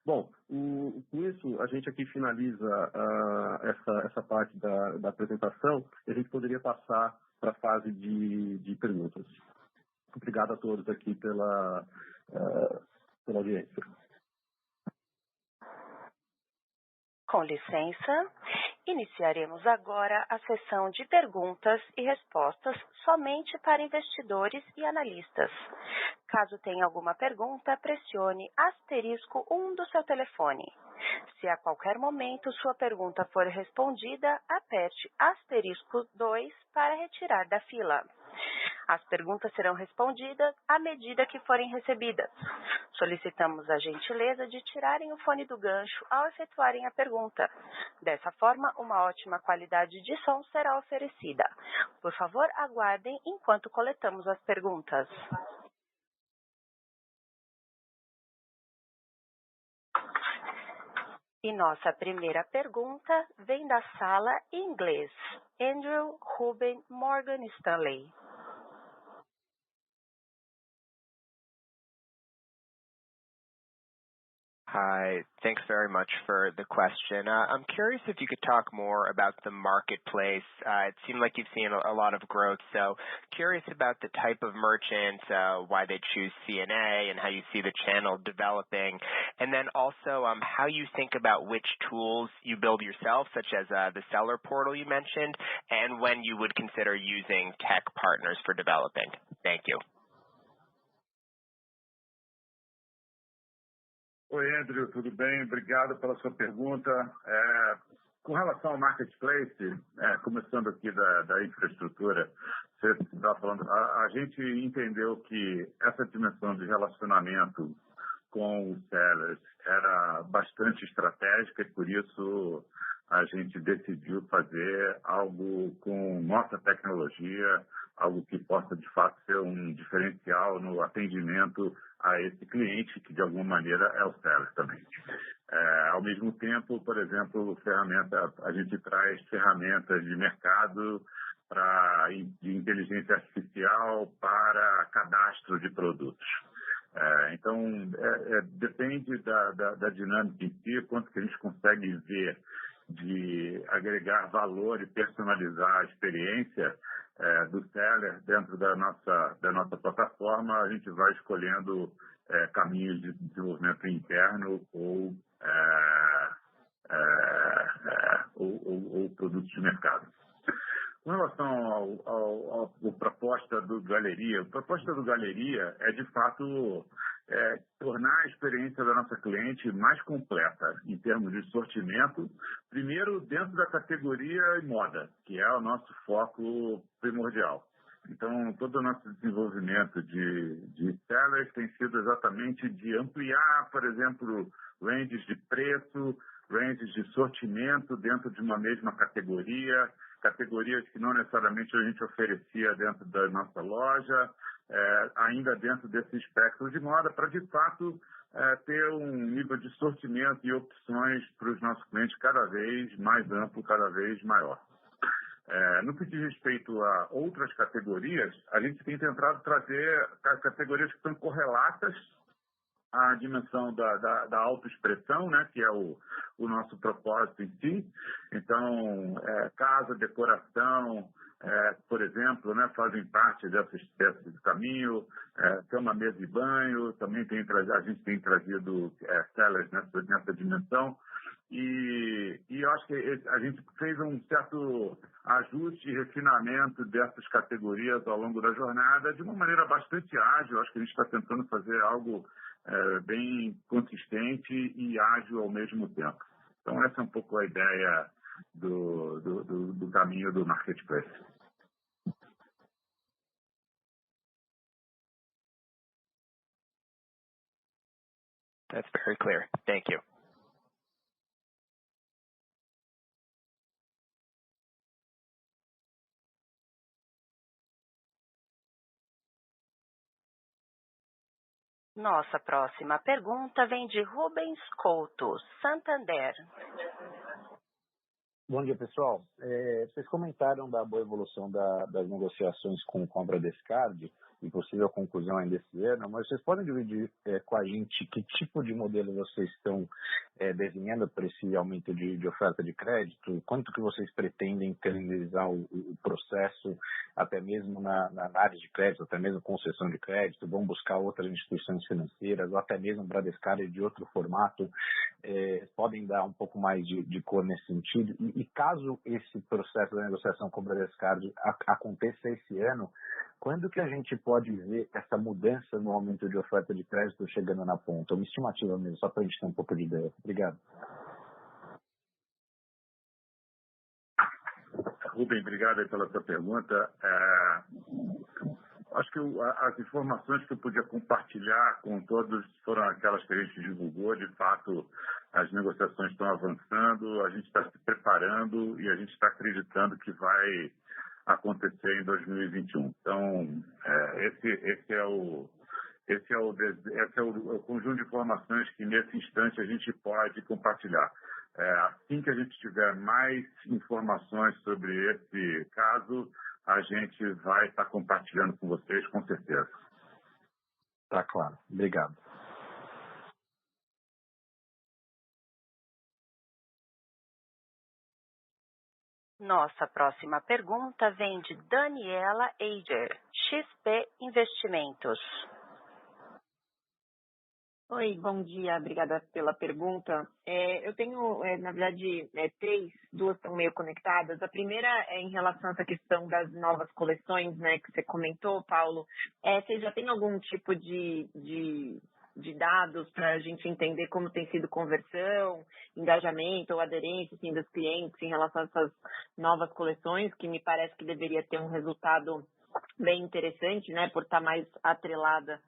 Bom, com isso, a gente aqui finaliza essa parte da apresentação e a gente poderia passar para a fase de perguntas. Obrigado a todos aqui pela audiência. Com licença, iniciaremos agora a sessão de perguntas e respostas somente para investidores e analistas. Caso tenha alguma pergunta, pressione *1 do seu telefone. Se a qualquer momento sua pergunta for respondida, aperte *2 para retirar da fila. As perguntas serão respondidas à medida que forem recebidas. Solicitamos a gentileza de tirarem o fone do gancho ao efetuarem a pergunta. Dessa forma, uma ótima qualidade de som será oferecida. Por favor, aguardem enquanto coletamos as perguntas. E nossa primeira pergunta vem da sala em inglês. Andrew Ruben, Morgan Stanley. Hi, thanks very much for the question. I'm curious if you could talk more about the marketplace. It seemed like you've seen a lot of growth, so curious about the type of merchants, why they choose CNA, and how you see the channel developing. And then also how you think about which tools you build yourself, such as the seller portal you mentioned, and when you would consider using tech partners for developing. Thank you. Oi, Andrew, tudo bem? Obrigado pela sua pergunta. Com relação ao marketplace, começando aqui da infraestrutura, você está falando, a gente entendeu que essa dimensão de relacionamento com os sellers era bastante estratégica e por isso a gente decidiu fazer algo com nossa tecnologia, algo que possa de fato ser um diferencial no atendimento a esse cliente, que de alguma maneira é o seller também. Ao mesmo tempo, por exemplo, a gente traz ferramentas de mercado de inteligência artificial para cadastro de produtos. Então, depende da dinâmica em si, quanto que a gente consegue ver de agregar valor e personalizar a experiência do seller dentro da nossa plataforma, a gente vai escolhendo caminhos de desenvolvimento interno ou produtos de mercado. Com relação à proposta do Galeria, a proposta do Galeria é, de fato, tornar a experiência da nossa cliente mais completa em termos de sortimento, primeiro dentro da categoria moda, que é o nosso foco primordial. Então, todo o nosso desenvolvimento de sellers tem sido exatamente de ampliar, por exemplo, ranges de preço, ranges de sortimento dentro de uma mesma categoria, categorias que não necessariamente a gente oferecia dentro da nossa loja, ainda dentro desse espectro de moda, para, de fato, ter um nível de sortimento e opções para os nossos clientes cada vez mais amplo, cada vez maior. No que diz respeito a outras categorias, a gente tem tentado trazer categorias que estão correlatas à dimensão da autoexpressão, né, que é o nosso propósito em si. Então, casa, decoração, por exemplo, né, fazem parte desse caminho, cama, mesa e banho, também a gente tem trazido sellers nessa dimensão. E eu acho que a gente fez um certo ajuste e refinamento dessas categorias ao longo da jornada de uma maneira bastante ágil. Acho que a gente está tentando fazer algo bem consistente e ágil ao mesmo tempo. Então, essa é um pouco a ideia do caminho do marketplace. That's very clear. Thank you. Nossa próxima pergunta vem de Rubens Couto, Santander. Bom dia, pessoal. Vocês comentaram da boa evolução das negociações com a Bradescard. e possível conclusão ainda esse ano, mas vocês podem dividir com a gente que tipo de modelo vocês estão desenhando para esse aumento de oferta de crédito? Quanto que vocês pretendem canalizar o processo, até mesmo na área de crédito, até mesmo concessão de crédito? Vão buscar outras instituições financeiras ou até mesmo Bradescard de outro formato? Podem dar um pouco mais de cor nesse sentido? E caso esse processo da negociação com o Bradescard aconteça esse ano, quando que a gente pode ver essa mudança no aumento de oferta de crédito chegando na ponta? Uma estimativa mesmo, só para a gente ter um pouco de ideia. Obrigado. Rubem, obrigado aí pela sua pergunta. Acho que as informações que eu podia compartilhar com todos foram aquelas que a gente divulgou. De fato, as negociações estão avançando, a gente está se preparando e a gente está acreditando que vai acontecer em 2021. Então, esse é o conjunto de informações que, nesse instante, a gente pode compartilhar. Assim que a gente tiver mais informações sobre esse caso, a gente vai estar compartilhando com vocês, com certeza. Tá claro. Obrigado. Nossa próxima pergunta vem de Daniela Eiger, XP Investimentos. Oi, bom dia, obrigada pela pergunta. Eu tenho, na verdade, duas estão meio conectadas. A primeira é em relação a essa questão das novas coleções, né, que você comentou, Paulo. Você já tem algum tipo de dados para a gente entender como tem sido conversão, engajamento ou aderência assim, dos clientes em relação a essas novas coleções, que me parece que deveria ter um resultado bem interessante, né, por estar mais atrelada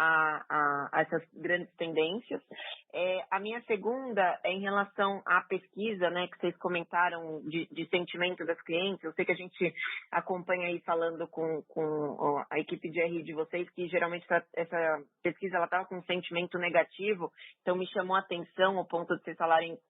a essas grandes tendências. A minha segunda é em relação à pesquisa, né, que vocês comentaram de sentimento das clientes. Eu sei que a gente acompanha aí falando com a equipe de RI de vocês, que geralmente essa pesquisa ela estava com um sentimento negativo, então me chamou a atenção o ponto de vocês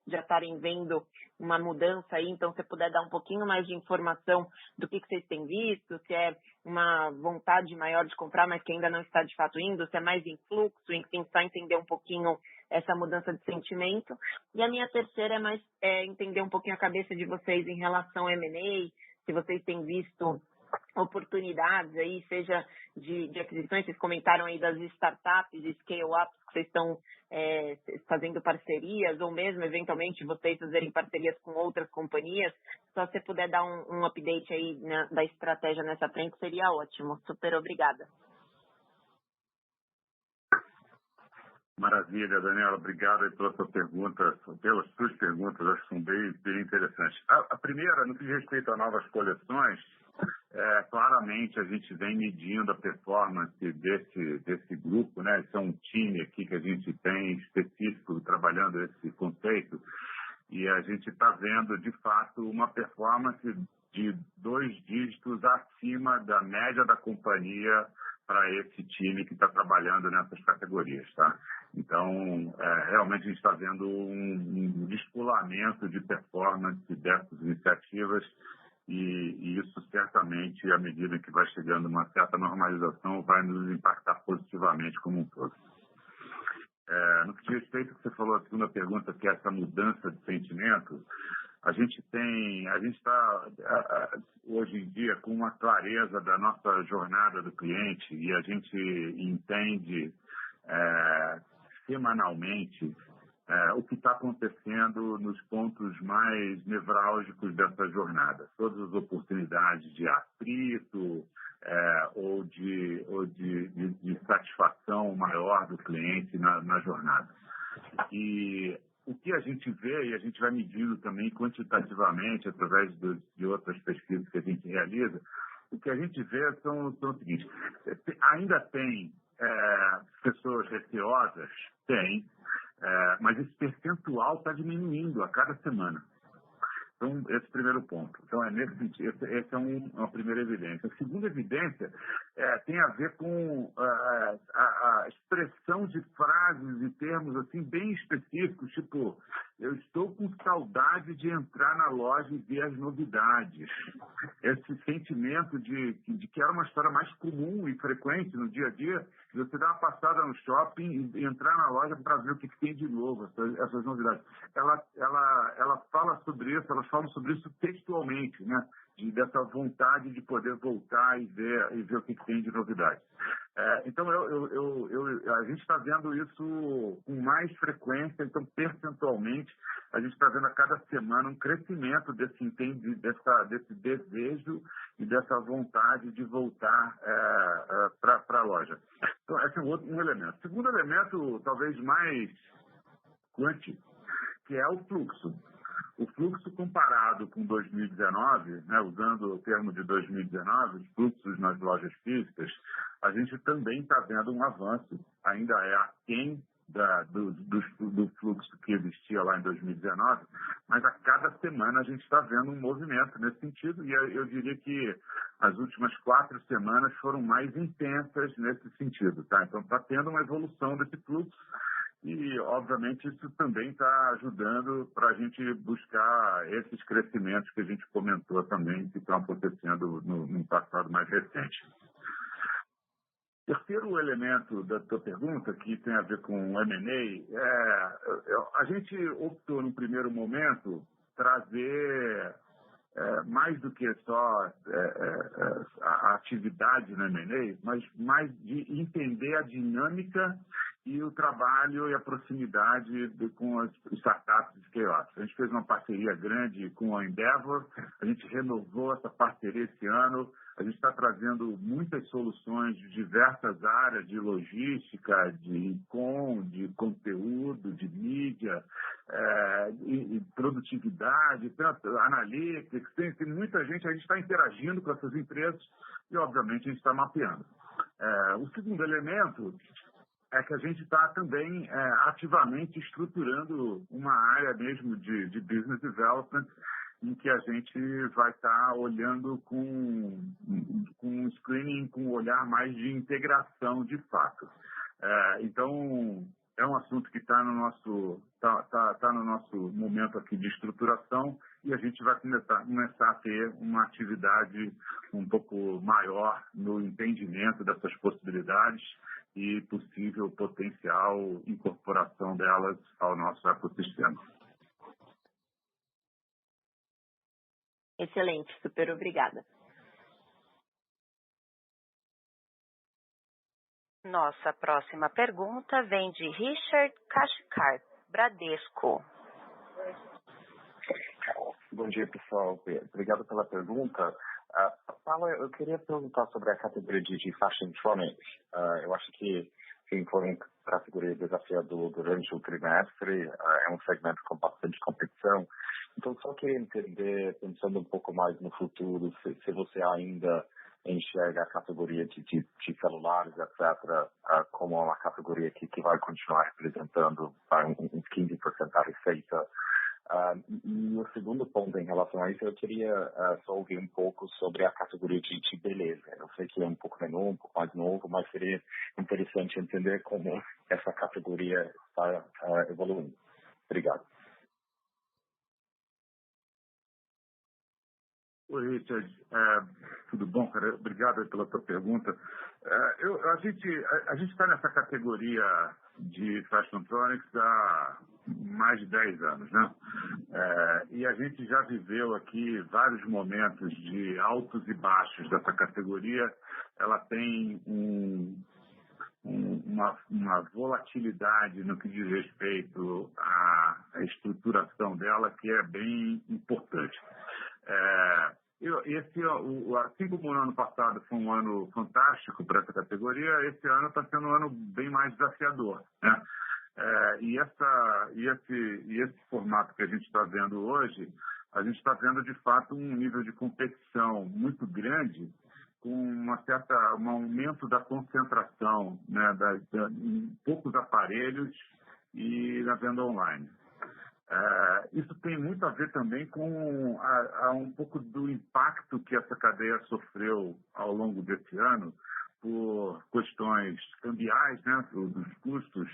já estarem vendo uma mudança aí. Então, se puder dar um pouquinho mais de informação do que vocês têm visto, se é uma vontade maior de comprar, mas que ainda não está de fato indo, se é mais influxo, enfim, só entender um pouquinho essa mudança de sentimento. E a minha terceira é mais entender um pouquinho a cabeça de vocês em relação ao M&A, se vocês têm visto oportunidades aí, seja de aquisições, vocês comentaram aí das startups e scale-ups que vocês estão fazendo parcerias, ou mesmo, eventualmente, vocês fazerem parcerias com outras companhias. Só se você puder dar um update aí, né, da estratégia nessa frente, seria ótimo. Super obrigada. Maravilha, Daniela, obrigado pela sua pergunta, pelas suas perguntas, acho que são bem interessantes. A primeira, no que diz respeito a novas coleções, claramente a gente vem medindo a performance desse grupo, né? Isso é um time aqui que a gente tem específico trabalhando esse conceito, e a gente está vendo, de fato, uma performance de 2 dígitos acima da média da companhia para esse time que está trabalhando nessas categorias, tá? Então, realmente a gente está vendo um descolamento de performance dessas iniciativas e isso certamente, à medida que vai chegando uma certa normalização, vai nos impactar positivamente como um todo. No que diz respeito ao que você falou, a segunda pergunta, que é essa mudança de sentimento, a gente está hoje em dia com uma clareza da nossa jornada do cliente e a gente entende semanalmente o que está acontecendo nos pontos mais nevrálgicos dessa jornada. Todas as oportunidades de atrito ou de satisfação maior do cliente na jornada. E o que a gente vê, e a gente vai medindo também quantitativamente, através de outras pesquisas que a gente realiza, o que a gente vê são o seguinte: ainda tem pessoas receosas? Tem, mas esse percentual está diminuindo a cada semana. Então, esse é o primeiro ponto. Então, nesse sentido, essa é uma primeira evidência. A segunda evidência tem a ver com a expressão de frases e termos assim bem específicos, tipo, eu estou com saudade de entrar na loja e ver as novidades. Esse sentimento de que era uma história mais comum e frequente no dia a dia, de você dar uma passada no shopping e entrar na loja para ver o que tem de novo, essas novidades. Ela fala sobre isso, elas falam sobre isso textualmente, né? Dessa vontade de poder voltar e ver o que tem de novidade. Então, a gente está vendo isso com mais frequência, então, percentualmente, a gente está vendo a cada semana um crescimento desse desejo e dessa vontade de voltar para a loja. Então, esse é um elemento. Segundo elemento, talvez mais quântico, que é o fluxo. O fluxo comparado com 2019, né, usando o termo de 2019, os fluxos nas lojas físicas, a gente também está vendo um avanço, ainda é aquém do fluxo que existia lá em 2019, mas a cada semana a gente está vendo um movimento nesse sentido, e eu diria que as últimas 4 semanas foram mais intensas nesse sentido. Tá? Então está tendo uma evolução desse fluxo, e, obviamente, isso também está ajudando para a gente buscar esses crescimentos que a gente comentou também, que estão acontecendo no passado mais recente. Terceiro elemento da tua pergunta, que tem a ver com o M&A, a gente optou, no primeiro momento, trazer mais do que só a atividade no M&A, mas mais de entender a dinâmica e o trabalho e a proximidade com as startups e scale-ups. A gente fez uma parceria grande com a Endeavor, a gente renovou essa parceria esse ano, a gente está trazendo muitas soluções de diversas áreas, de logística, de conteúdo, de mídia, e produtividade, tanto analytics, tem muita gente, a gente está interagindo com essas empresas e, obviamente, a gente está mapeando. O segundo elemento é que a gente está também ativamente estruturando uma área mesmo de business development, em que a gente vai estar olhando com um screening, com um olhar mais de integração de fato. Então, é um assunto que está no nosso momento aqui de estruturação, e a gente vai começar a ter uma atividade um pouco maior no entendimento dessas possibilidades e possível potencial incorporação delas ao nosso ecossistema. Excelente, super obrigada. Nossa próxima pergunta vem de Richard Cathcart, Bradesco. Bom dia, pessoal. Obrigado pela pergunta. Paula, eu queria perguntar sobre a categoria de Fashiontronics. Eu acho que foi uma categoria desafiadora durante o trimestre, é um segmento com bastante competição. Então, só queria entender, pensando um pouco mais no futuro, se você ainda enxerga a categoria de celulares, etc., como uma categoria que vai continuar representando uns 15% da receita. E o segundo ponto em relação a isso, eu queria só ouvir um pouco sobre a categoria de beleza. Eu sei que é um pouco menor, um pouco mais novo, mas seria interessante entender como essa categoria está evoluindo. Obrigado. Oi, Richard. Tudo bom, cara? Obrigado pela tua pergunta. A gente está nessa categoria de Fashiontronics há mais de 10 anos, né? E a gente já viveu aqui vários momentos de altos e baixos dessa categoria. Ela tem uma volatilidade no que diz respeito à estruturação dela que é bem importante. Assim como o ano passado foi um ano fantástico para essa categoria, esse ano está sendo um ano bem mais desafiador, né? E esse formato que a gente está vendo hoje, a gente está vendo de fato um nível de competição muito grande, com um aumento da concentração, né, em poucos aparelhos e na venda online. Isso tem muito a ver também com um pouco do impacto que essa cadeia sofreu ao longo desse ano por questões cambiais, né, dos custos,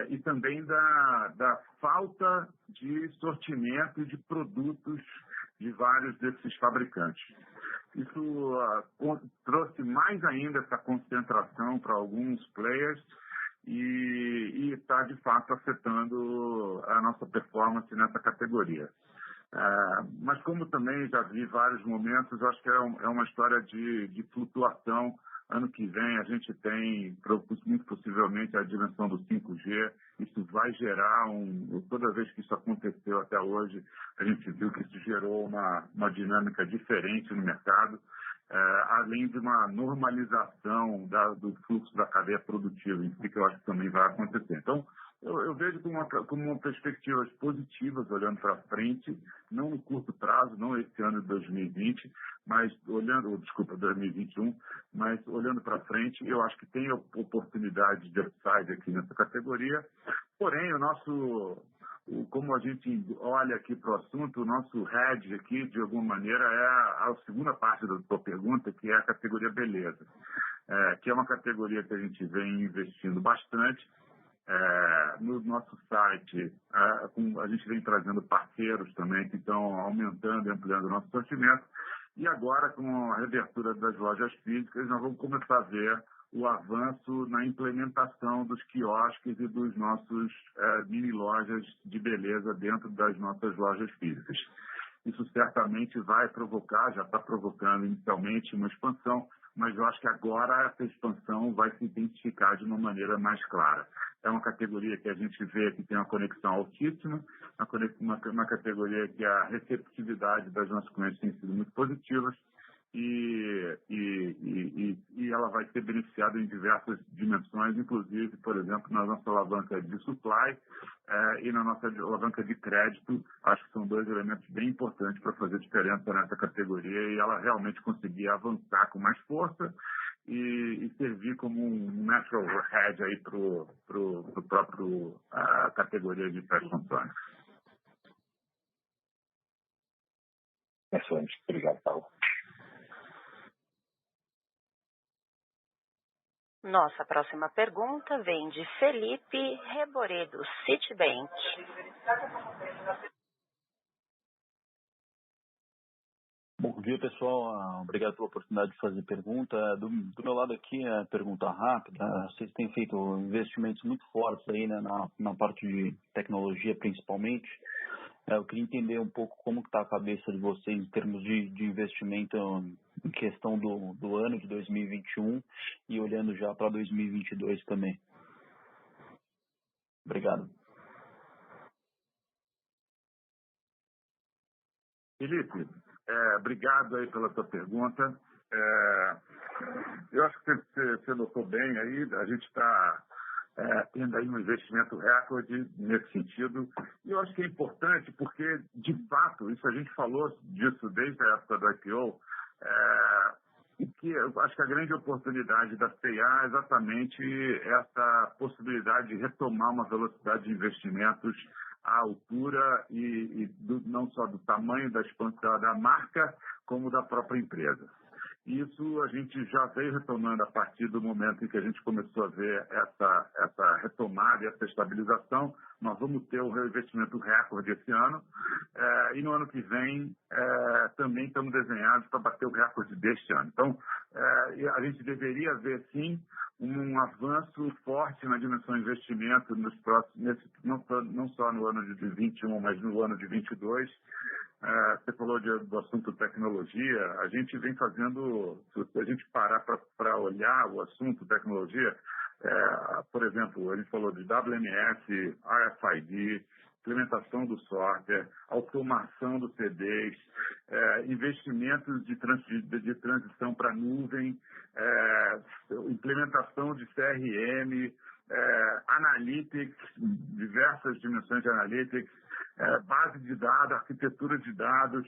e também da falta de sortimento de produtos de vários desses fabricantes. Isso trouxe mais ainda essa concentração para alguns players e está, de fato, afetando a nossa performance nessa categoria. Mas como também já vi vários momentos, acho que é uma história de flutuação. Ano que vem a gente tem, muito possivelmente, a dimensão do 5G. Isso vai gerar toda vez que isso aconteceu até hoje, a gente viu que isso gerou uma dinâmica diferente no mercado, além de uma normalização do fluxo da cadeia produtiva, isso que eu acho que também vai acontecer. Então, eu vejo como perspectivas positivas olhando para frente, não no curto prazo, não esse ano de 2020, mas 2021, mas olhando para frente, eu acho que tem oportunidade de upside aqui nessa categoria. Porém, como a gente olha aqui para o assunto, o nosso hedge aqui, de alguma maneira, é a segunda parte da sua pergunta, que é a categoria beleza, que é uma categoria que a gente vem investindo bastante. No nosso site, a gente vem trazendo parceiros também que estão aumentando e ampliando o nosso sortimento. E agora, com a reabertura das lojas físicas, nós vamos começar a ver o avanço na implementação dos quiosques e dos nossos mini lojas de beleza dentro das nossas lojas físicas. Isso certamente vai provocar, já está provocando inicialmente uma expansão, mas eu acho que agora essa expansão vai se intensificar de uma maneira mais clara. É uma categoria que a gente vê que tem uma conexão altíssima, uma categoria que a receptividade das nossas clientes tem sido muito positiva e ela vai ser beneficiada em diversas dimensões, inclusive, por exemplo, na nossa alavanca de supply e na nossa alavanca de crédito. Acho que são dois elementos bem importantes para fazer diferença nessa categoria e ela realmente conseguir avançar com mais força e servir como um natural hedge aí para o próprio categoria de pré-condições. Excelente. Obrigado, Paulo. Nossa próxima pergunta vem de Felipe Reboredo, Citibank. Bom dia, pessoal. Obrigado pela oportunidade de fazer pergunta. Do meu lado aqui, a pergunta rápida. Vocês têm feito investimentos muito fortes aí, né, na parte de tecnologia, principalmente. Eu queria entender um pouco como está a cabeça de vocês em termos de investimento em questão do ano de 2021 e olhando já para 2022 também. Obrigado. Felipe, obrigado aí pela sua pergunta. Eu acho que você notou bem aí, a gente está tendo aí um investimento recorde nesse sentido. E eu acho que é importante porque, de fato, isso a gente falou disso desde a época do IPO, e que eu acho que a grande oportunidade da C&A é exatamente essa possibilidade de retomar uma velocidade de investimentos à altura não só do tamanho da expansão da marca, como da própria empresa. Isso a gente já veio retomando a partir do momento em que a gente começou a ver essa retomada e essa estabilização. Nós vamos ter um reinvestimento recorde esse ano e no ano que vem também estamos desenhados para bater o recorde deste ano. Então, a gente deveria ver, sim, um avanço forte na dimensão de investimento nos próximos, não só no ano de 2021, mas no ano de 2022. Você falou do assunto tecnologia. A gente vem fazendo, se a gente parar para olhar o assunto tecnologia, por exemplo, a gente falou de WMS, RFID, implementação do software, automação dos CDs, investimentos de transição para nuvem, implementação de CRM, analytics, diversas dimensões de analytics, base de dados, arquitetura de dados,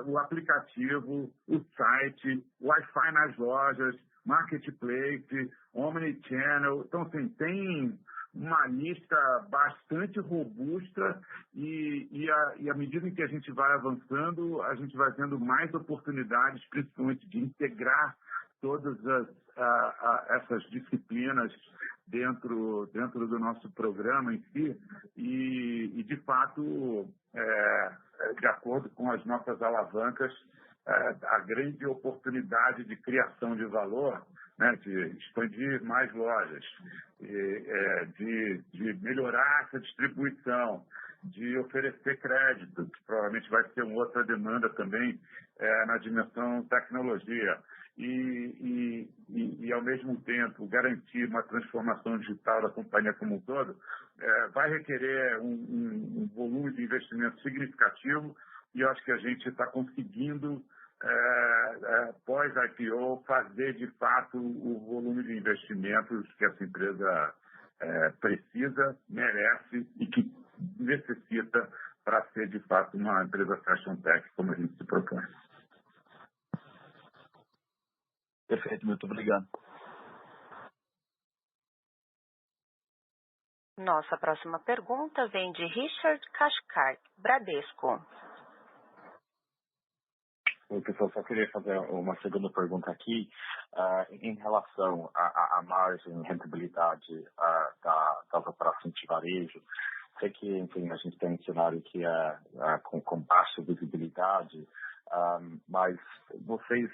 o aplicativo, o site, Wi-Fi nas lojas, marketplace, omnichannel. Então, assim, tem uma lista bastante robusta e à medida em que a gente vai avançando, a gente vai tendo mais oportunidades, principalmente de integrar todas essas disciplinas dentro do nosso programa em si e de fato, de acordo com as nossas alavancas, a grande oportunidade de criação de valor, né, de expandir mais lojas, de melhorar essa distribuição, de oferecer crédito, que provavelmente vai ser uma outra demanda também na dimensão tecnologia, e ao mesmo tempo garantir uma transformação digital da companhia como um todo, vai requerer um volume de investimento significativo, e eu acho que a gente está conseguindo, pós-IPO, fazer de fato o volume de investimentos que essa empresa precisa, merece e que necessita para ser de fato uma empresa fashion tech como a gente se propõe. Perfeito, muito obrigado. Nossa próxima pergunta vem de Richard Cathcart, Bradesco. Oi, pessoal, só queria fazer uma segunda pergunta aqui em relação à margem e rentabilidade das operações de varejo. Sei que, enfim, a gente tem um cenário que é com baixa visibilidade, mas vocês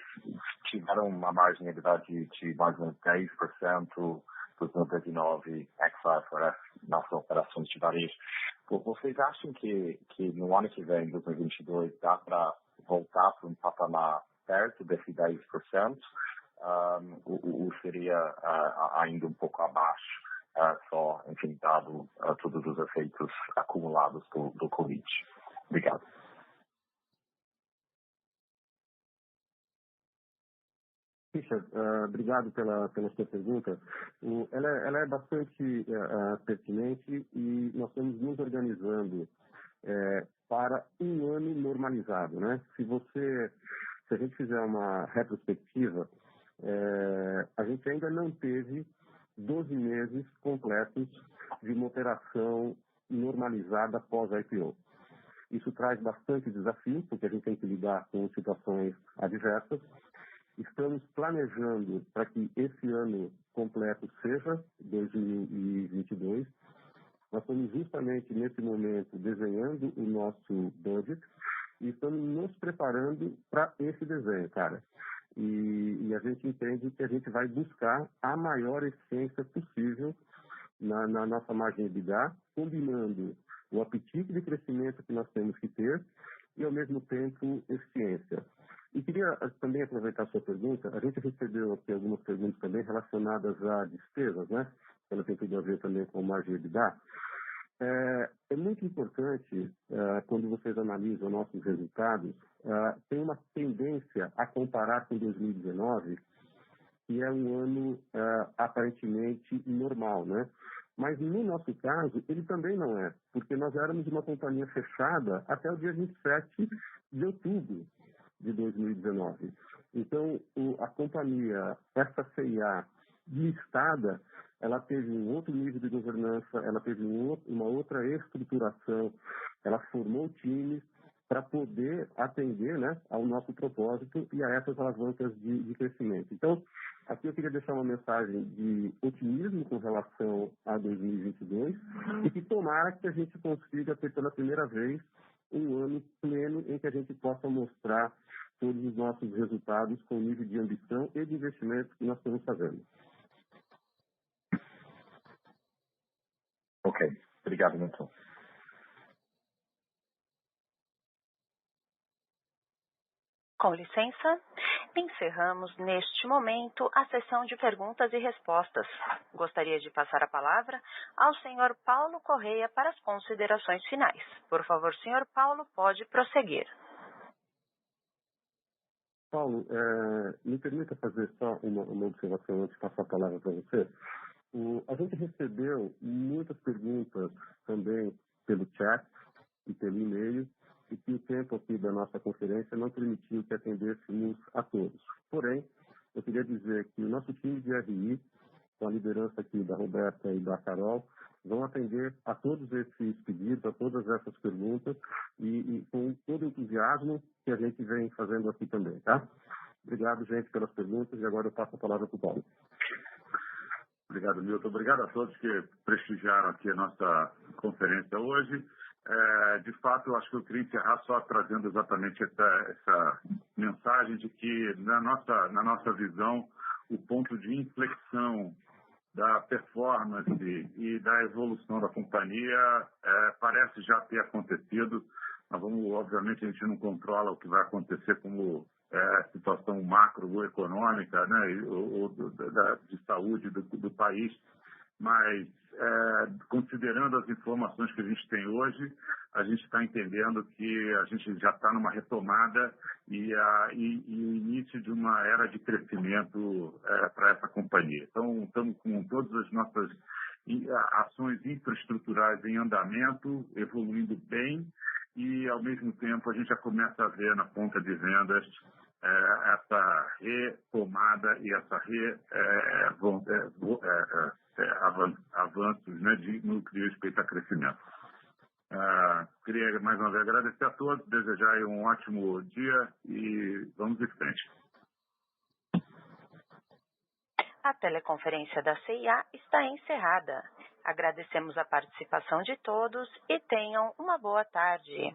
tiveram uma margem de mais ou menos 10% dos 2019 ex-IFRS nas operações de varejo. Vocês acham que no ano que vem, 2022, dá para voltar para um patamar perto desse 10%, ou seria ainda um pouco abaixo, só, enfim, dado todos os efeitos acumulados do Covid? Obrigado. Richard, obrigado pela sua pergunta. Ela é bastante pertinente e nós estamos nos organizando para um ano normalizado, né? Se a gente fizer uma retrospectiva, a gente ainda não teve 12 meses completos de uma operação normalizada pós-IPO. Isso traz bastante desafio, porque a gente tem que lidar com situações adversas. Estamos planejando para que esse ano completo seja 2022. Nós estamos justamente nesse momento desenhando o nosso budget e estamos nos preparando para esse desenho, cara. E a gente entende que a gente vai buscar a maior eficiência possível na nossa margem de EBITDA, combinando o apetite de crescimento que nós temos que ter e, ao mesmo tempo, eficiência. E queria também aproveitar a sua pergunta. A gente recebeu aqui algumas perguntas também relacionadas a despesas, né? Ela tem tudo a ver também com margem de EBITDA. É muito importante, quando vocês analisam nossos resultados, tem uma tendência a comparar com 2019, que é um ano aparentemente normal, né? Mas no nosso caso, ele também não é, porque nós éramos uma companhia fechada até o dia 27 de outubro de 2019. Então, a companhia, essa CIA listada, ela teve um outro nível de governança, ela teve uma outra estruturação, ela formou times para poder atender, né, ao nosso propósito e a essas alavancas de crescimento. Então, aqui eu queria deixar uma mensagem de otimismo com relação a 2022 e que tomara que a gente consiga ter pela primeira vez um ano pleno em que a gente possa mostrar todos os nossos resultados com o nível de ambição e de investimento que nós estamos fazendo. Ok, obrigado, Milton. Com licença, encerramos neste momento a sessão de perguntas e respostas. Gostaria de passar a palavra ao senhor Paulo Correia para as considerações finais. Por favor, senhor Paulo, pode prosseguir. Paulo, me permita fazer só uma observação antes de passar a palavra para você. A gente recebeu muitas perguntas também pelo chat e pelo e-mail, e que o tempo aqui da nossa conferência não permitiu que atendêssemos a todos. Porém, eu queria dizer que o nosso time de RI, com a liderança aqui da Roberta e da Carol, vão atender a todos esses pedidos, a todas essas perguntas, e com todo o entusiasmo que a gente vem fazendo aqui também, tá? Obrigado, gente, pelas perguntas, e agora eu passo a palavra para o Paulo. Obrigado, Milton. Obrigado a todos que prestigiaram aqui a nossa conferência hoje. De fato, eu acho que eu queria encerrar só trazendo exatamente essa mensagem de que, na nossa visão, o ponto de inflexão da performance e da evolução da companhia parece já ter acontecido. Nós vamos, obviamente, a gente não controla o que vai acontecer como situação macroeconômica, né, de saúde do país, mas considerando as informações que a gente tem hoje, a gente está entendendo que a gente já está numa retomada e o início de uma era de crescimento para essa companhia. Então, estamos com todas as nossas ações infraestruturais em andamento, evoluindo bem, e, ao mesmo tempo, a gente já começa a ver na ponta de vendas essa retomada e essa avanços, né, no que diz respeito a crescimento. Queria, mais uma vez, agradecer a todos, desejar um ótimo dia e vamos em frente. A teleconferência da CIA está encerrada. Agradecemos a participação de todos e tenham uma boa tarde.